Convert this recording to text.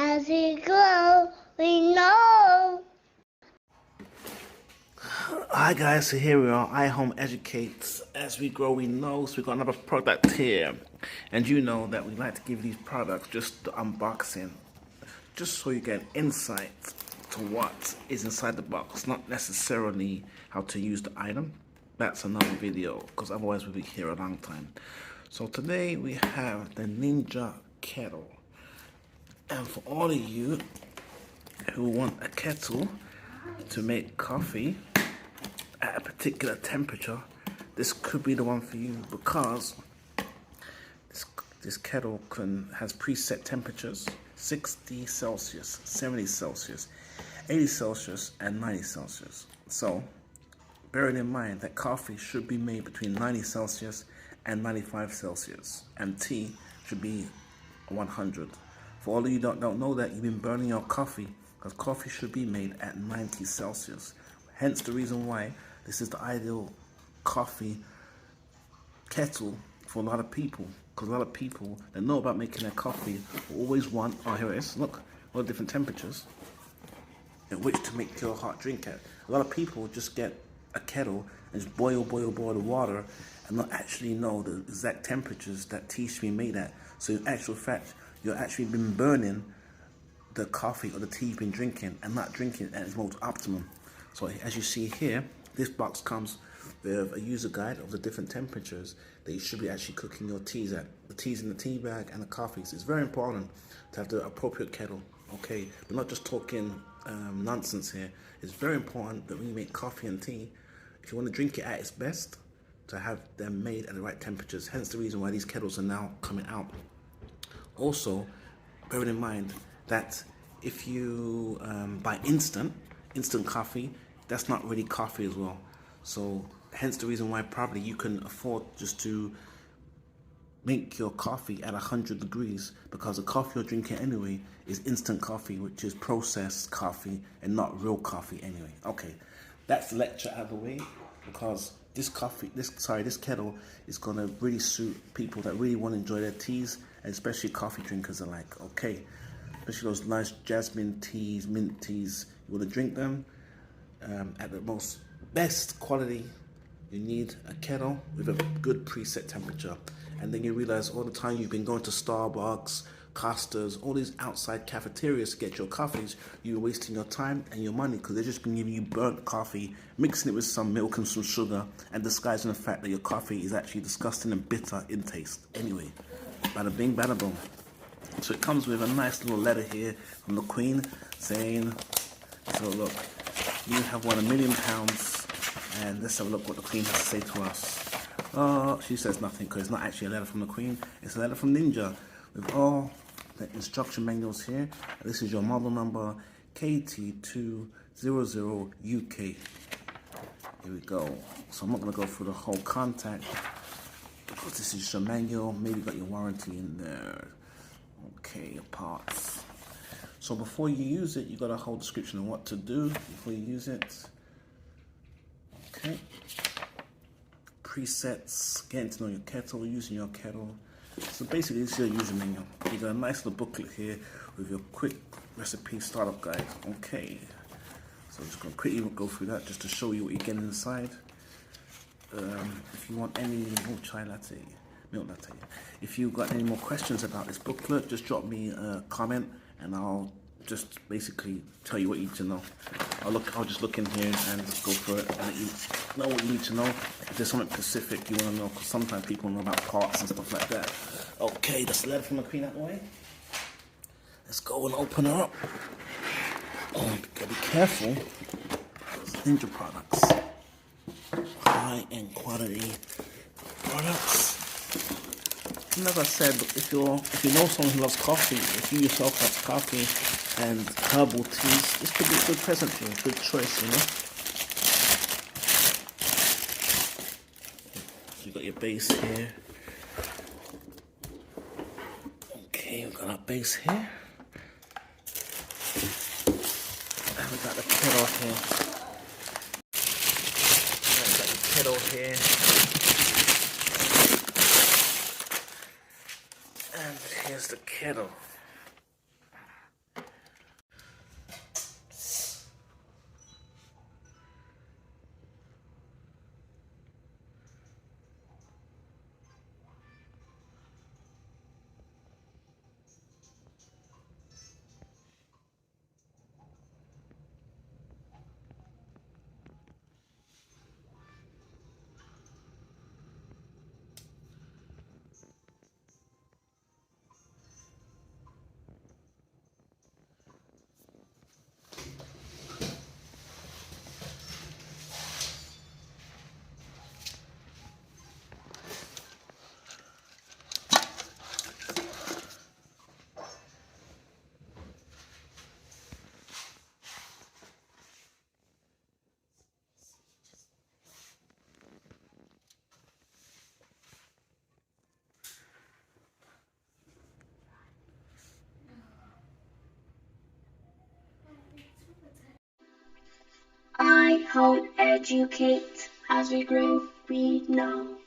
As we grow, we know. Hi guys, so here we are, iHomeEducate. As we grow, we know. So we got another product here, and you know that we like to give these products just the unboxing, just so you get insight to what is inside the box, not necessarily how to use the item. That's another video, because otherwise we'll be here a long time. So today we have the Ninja Kettle, and for all of you who want a kettle to make coffee at a particular temperature, this could be the one for you, because this kettle has preset temperatures: 60 Celsius, 70 Celsius, 80 Celsius, and 90 Celsius. So bearing in mind that coffee should be made between 90 Celsius and 95 Celsius, and tea should be 100. For all of you that don't know that, you've been burning your coffee, because coffee should be made at 90 Celsius. Hence the reason why this is the ideal coffee kettle for a lot of people, because a lot of people that know about making their coffee always want, oh here it is, look, all the different temperatures at which to make your hot drink at. A lot of people just get a kettle and just boil the water and not actually know the exact temperatures that tea should be made at. So in actual fact, you're actually been burning the coffee or the tea you've been drinking and not drinking it at its most optimum. So as you see here, this box comes with a user guide of the different temperatures that you should be actually cooking your teas at. The teas in the tea bag and the coffees. It's very important to have the appropriate kettle. Okay, we're not just talking nonsense here. It's very important that when you make coffee and tea, if you want to drink it at its best, to have them made at the right temperatures. Hence the reason why these kettles are now coming out. Also, bearing in mind that if you buy instant coffee, that's not really coffee as well. So hence the reason why probably you can afford just to make your coffee at 100 degrees, because the coffee you're drinking anyway is instant coffee, which is processed coffee and not real coffee anyway. Okay, that's the lecture out of the way, because this kettle is gonna really suit people that really want to enjoy their teas, and especially coffee drinkers alike. Okay, especially those nice jasmine teas, mint teas. You want to drink them at the most best quality. You need a kettle with a good preset temperature. And then you realize all the time you've been going to Starbucks, Costa's, all these outside cafeterias to get your coffees, you're wasting your time and your money, because they're just been giving you burnt coffee, mixing it with some milk and some sugar, and disguising the fact that your coffee is actually disgusting and bitter in taste. Anyway, bada bing, bada boom. So it comes with a nice little letter here from the Queen saying, so look, you have won £1 million, and let's have a look what the Queen has to say to us. She says nothing, because it's not actually a letter from the Queen, it's a letter from Ninja with all the instruction manuals here. This is your model number KT200UK. Here we go. So I'm not going to go through the whole contact, because this is your manual. Maybe you got your warranty in there. Okay, your parts. So before you use it, you got a whole description of what to do before you use it. Okay. Presets, getting to know your kettle, using your kettle. So basically this is your user manual. You got a nice little booklet here with your quick recipe startup guide. Okay. So I'm just going to quickly go through that just to show you what you're getting inside. If you want any milk latte. If you've got any more questions about this booklet, just drop me a comment and I'll just basically tell you what you need to know. I'll just look in here and just go through it and let you know what you need to know. If there's something specific you want to know, because sometimes people know about parts and stuff like that. Okay, that's the letter from the Queen out the way. Let's go and open her up. Oh, gotta be careful. It's Ninja products. High-end quality products. And as I said, if you know someone who loves coffee, if you yourself love coffee and herbal teas, this could be a good present for you, a good choice, you know. So you got your base here. Okay, we've got our base here. And we've got the kettle here. And we've got the kettle here. And here's the kettle. iHomeEducate. As we grow, we know.